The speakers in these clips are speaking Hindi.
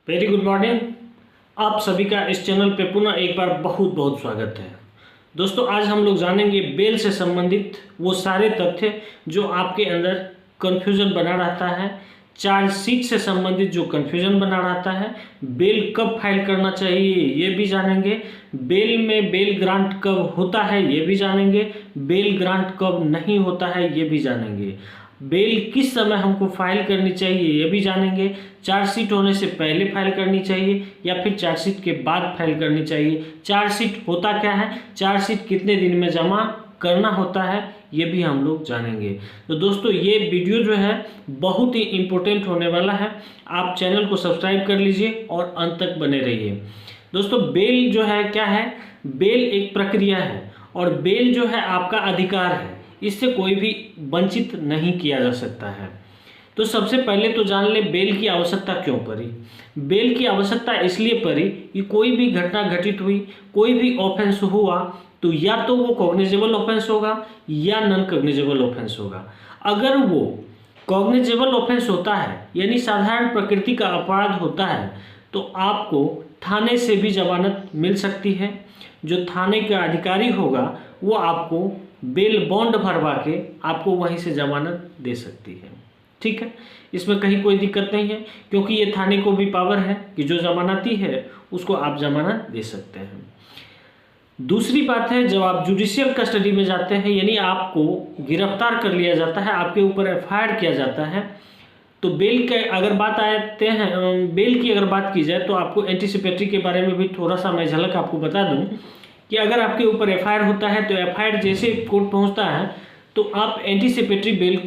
Very good morning. आप सभी का इस चैनल पे पुनः एक बार बहुत बहुत स्वागत है। दोस्तों, आज हम लोग जानेंगे बेल से संबंधित वो सारे तथ्य जो आपके अंदर कन्फ्यूजन बना रहता है, चार्जशीट से संबंधित जो कन्फ्यूजन बना रहता है, बेल कब फाइल करना चाहिए ये भी जानेंगे, बेल में बेल ग्रांट कब होता है ये भी जानेंगे, बेल ग्रांट कब नहीं होता है ये भी जानेंगे, बेल किस समय हमको फाइल करनी चाहिए ये भी जानेंगे, चार्जशीट होने से पहले फाइल करनी चाहिए या फिर चार्जशीट के बाद फाइल करनी चाहिए, चार्जशीट होता क्या है, चार्जशीट कितने दिन में जमा करना होता है ये भी हम लोग जानेंगे। तो दोस्तों, ये वीडियो जो है बहुत ही इम्पोर्टेंट होने वाला है। आप चैनल को सब्सक्राइब कर लीजिए और अंत तक बने रहिए। दोस्तों, बेल जो है क्या है, बेल एक प्रक्रिया है और बेल जो है आपका अधिकार है, इससे कोई भी वंचित नहीं किया जा सकता है। तो सबसे पहले तो जान ले बेल की आवश्यकता क्यों पड़ी। बेल की आवश्यकता इसलिए पड़ी कि कोई भी घटना घटित हुई, कोई भी ऑफेंस हुआ तो या तो वो कॉग्निजेबल ऑफेंस होगा या नॉन कॉग्निजेबल ऑफेंस होगा। अगर वो कॉग्निजेबल ऑफेंस होता है यानी साधारण प्रकृति का अपराध होता है तो आपको थाने से भी जमानत मिल सकती है। जो थाने का अधिकारी होगा वो आपको बेल बॉन्ड भरवा के आपको वहीं से जमानत दे सकती है। ठीक है, इसमें कहीं कोई दिक्कत नहीं है क्योंकि ये थाने को भी पावर है कि जो जमानती है उसको आप जमानत दे सकते हैं। दूसरी बात है, जब आप जुडिशियल कस्टडी में जाते हैं यानी आपको गिरफ्तार कर लिया जाता है, आपके ऊपर एफआईआर किया जाता है, तो बेल के अगर बात आते हैं, बेल की अगर बात की जाए तो आपको एंटीसिपेटरी के बारे में भी थोड़ा सा मैं झलक आपको बता दूं कि अगर आपके ऊपर एफआईआर होता है तो एफआईआर जैसे कोर्ट पहुंचता है तो आप एंटीसिपेटरी बेल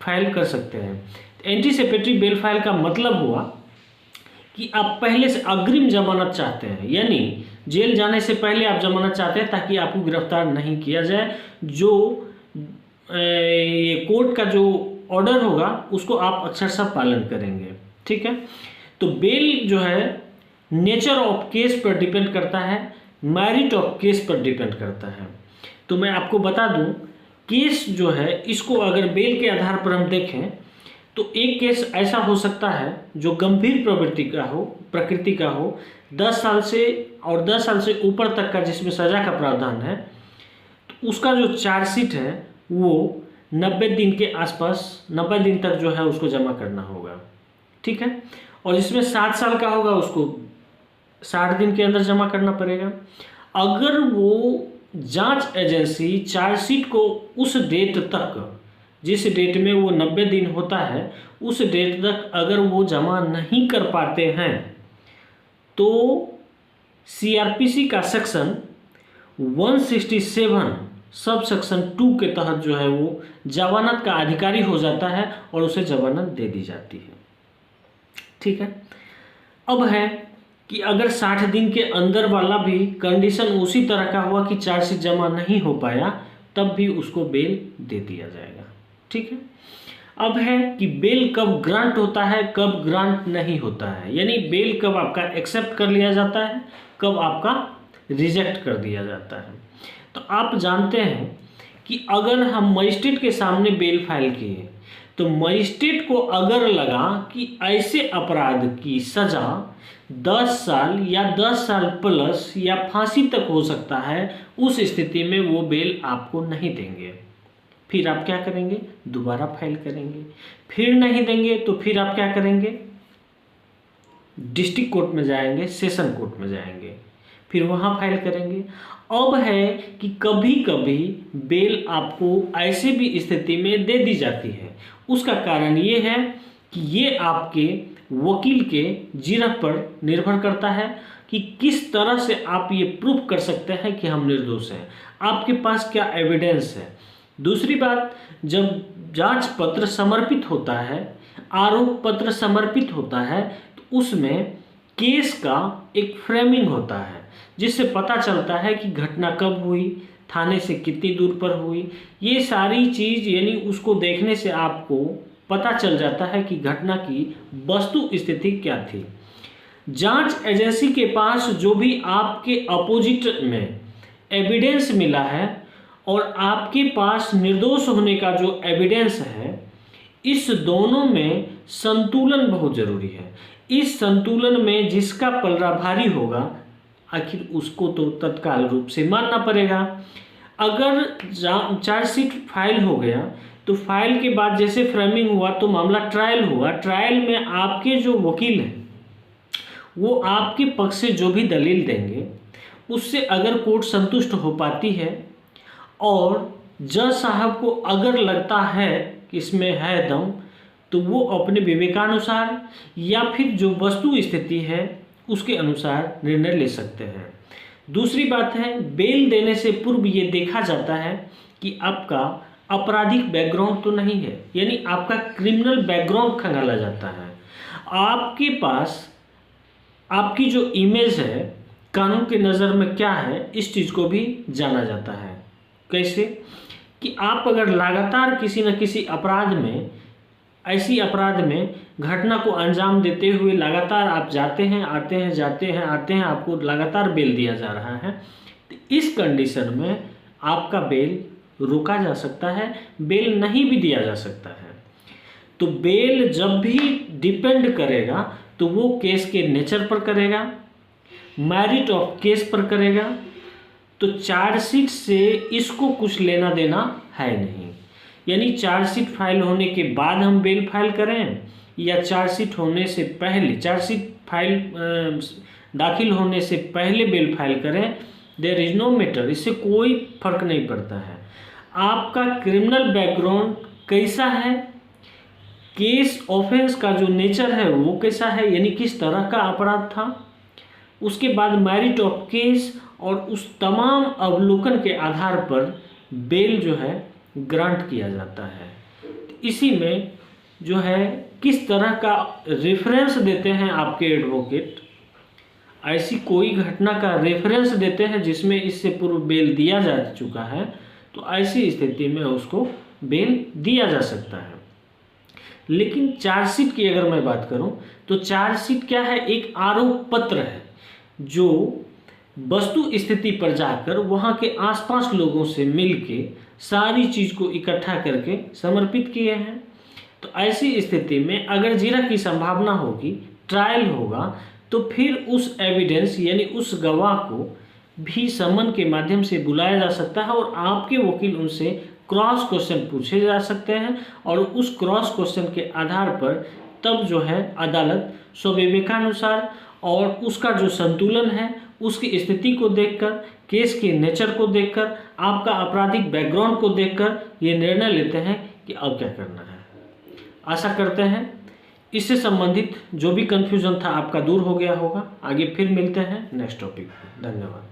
फाइल कर सकते हैं। एंटीसिपेटरी बेल फाइल का मतलब हुआ कि आप पहले से अग्रिम जमानत चाहते हैं, यानी जेल जाने से पहले आप जमानत चाहते हैं ताकि आपको गिरफ्तार नहीं किया जाए। जो ये कोर्ट का जो ऑर्डर होगा उसको आप अक्षरशः पालन करेंगे। ठीक है, तो बेल जो है नेचर ऑफ केस पर डिपेंड करता है, मैरिट ऑफ केस पर डिपेंड करता है। तो मैं आपको बता दूं, केस जो है इसको अगर बेल के आधार पर हम देखें तो एक केस ऐसा हो सकता है जो गंभीर प्रकृति का हो 10 साल से और 10 साल से ऊपर तक का जिसमें सजा का प्रावधान है, तो उसका जो चार्जशीट है वो 90 दिन के आसपास 90 दिन तक जो है उसको जमा करना होगा। ठीक है, और जिसमें 7 साल का होगा उसको 60 दिन के अंदर जमा करना पड़ेगा। अगर वो जांच एजेंसी चार्जशीट को उस डेट तक, जिस डेट में वो 90 दिन होता है, उस डेट तक अगर वो जमा नहीं कर पाते हैं तो सीआरपीसी का सेक्शन 167 सब सेक्शन 2 के तहत जो है वो जमानत का अधिकारी हो जाता है और उसे जमानत दे दी जाती है। ठीक है, अब है कि अगर 60 दिन के अंदर वाला भी कंडीशन उसी तरह का हुआ कि चार्जशीट जमा नहीं हो पाया तब भी उसको बेल दे दिया जाएगा। ठीक है, अब है कि बेल कब ग्रांट होता है कब ग्रांट नहीं होता है, यानी बेल कब आपका एक्सेप्ट कर लिया जाता है कब आपका रिजेक्ट कर दिया जाता है। तो आप जानते हैं कि अगर हम मजिस्ट्रेट के सामने बेल फाइल किए तो मजिस्ट्रेट को अगर लगा कि ऐसे अपराध की सजा 10 साल या 10 साल प्लस या फांसी तक हो सकता है, उस स्थिति में वो बेल आपको नहीं देंगे। फिर आप क्या करेंगे, दोबारा फाइल करेंगे। फिर नहीं देंगे तो फिर आप क्या करेंगे, डिस्ट्रिक्ट कोर्ट में जाएंगे, सेशन कोर्ट में जाएंगे, फिर वहाँ फाइल करेंगे। अब है कि कभी कभी बेल आपको ऐसे भी स्थिति में दे दी जाती है। उसका कारण ये है कि ये आपके वकील के जिरह पर निर्भर करता है कि किस तरह से आप ये प्रूफ कर सकते हैं कि हम निर्दोष हैं, आपके पास क्या एविडेंस है। दूसरी बात, जब जांच पत्र समर्पित होता है, आरोप पत्र समर्पित होता है, तो उसमें केस का एक फ्रेमिंग होता है जिससे पता चलता है कि घटना कब हुई, थाने से कितनी दूर पर हुई। ये सारी चीज़ यानी उसको देखने से आपको पता चल जाता है कि घटना की वस्तु स्थिति क्या थी। जांच एजेंसी के पास जो भी आपके अपोजिट में एविडेंस मिला है और आपके पास निर्दोष होने का जो एविडेंस है, इस दोनों में संतुलन बहुत जरूरी है। इस संतुलन में जिसका पलड़ा भारी होगा आखिर उसको तो तत्काल रूप से मानना पड़ेगा। अगर चार्जशीट फाइल हो गया तो फाइल के बाद जैसे फ्रेमिंग हुआ तो मामला ट्रायल हुआ। ट्रायल में आपके जो वकील हैं वो आपके पक्ष से जो भी दलील देंगे उससे अगर कोर्ट संतुष्ट हो पाती है और जज साहब को अगर लगता है कि इसमें है दम तो वो अपने विवेकानुसार या फिर जो वस्तु स्थिति है उसके अनुसार निर्णय ले सकते हैं। दूसरी बात है, बेल देने से पूर्व ये देखा जाता है कि आपका आपराधिक बैकग्राउंड तो नहीं है, यानी आपका क्रिमिनल बैकग्राउंड खंगाला जाता है। आपके पास आपकी जो इमेज है कानून के नज़र में क्या है इस चीज़ को भी जाना जाता है। कैसे कि आप अगर लगातार किसी न किसी अपराध में ऐसी अपराध में घटना को अंजाम देते हुए लगातार आप जाते हैं आते हैं जाते हैं आते हैं, आपको लगातार बेल दिया जा रहा है, तो इस कंडीशन में आपका बेल रोका जा सकता है, बेल नहीं भी दिया जा सकता है। तो बेल जब भी डिपेंड करेगा तो वो केस के नेचर पर करेगा, मैरिट ऑफ केस पर करेगा। तो चार्जशीट से इसको कुछ लेना देना है नहीं, यानी चार्जशीट फाइल होने के बाद हम बेल फाइल करें या चार्जशीट होने से पहले, चार्जशीट फाइल दाखिल होने से पहले बेल फाइल करें, देयर इज नो मैटर, इससे कोई फर्क नहीं पड़ता है। आपका क्रिमिनल बैकग्राउंड कैसा है, केस ऑफेंस का जो नेचर है वो कैसा है, यानी किस तरह का अपराध था, उसके बाद मैरिट ऑफ केस और उस तमाम अवलोकन के आधार पर बेल जो है ग्रांट किया जाता है। इसी में जो है किस तरह का रेफरेंस देते हैं आपके एडवोकेट, ऐसी कोई घटना का रेफरेंस देते हैं जिसमें इससे पूर्व बेल दिया जा चुका है तो ऐसी स्थिति में उसको बेल दिया जा सकता है। लेकिन चार्जशीट की अगर मैं बात करूं तो चार्जशीट क्या है, एक आरोप पत्र है जो वस्तु स्थिति पर जाकर वहाँ के आसपास लोगों से मिलके सारी चीज़ को इकट्ठा करके समर्पित किए हैं। तो ऐसी स्थिति में अगर जिरह की संभावना होगी, ट्रायल होगा, तो फिर उस एविडेंस यानी उस गवाह को भी समन के माध्यम से बुलाया जा सकता है और आपके वकील उनसे क्रॉस क्वेश्चन पूछे जा सकते हैं और उस क्रॉस क्वेश्चन के आधार पर तब जो है अदालत स्वविवेकानुसार और उसका जो संतुलन है उसकी स्थिति को देखकर, केस के नेचर को देखकर, आपका आपराधिक बैकग्राउंड को देखकर ये निर्णय लेते हैं कि अब क्या करना है। आशा करते हैं इससे संबंधित जो भी कन्फ्यूजन था आपका दूर हो गया होगा। आगे फिर मिलते हैं नेक्स्ट टॉपिक पर। धन्यवाद।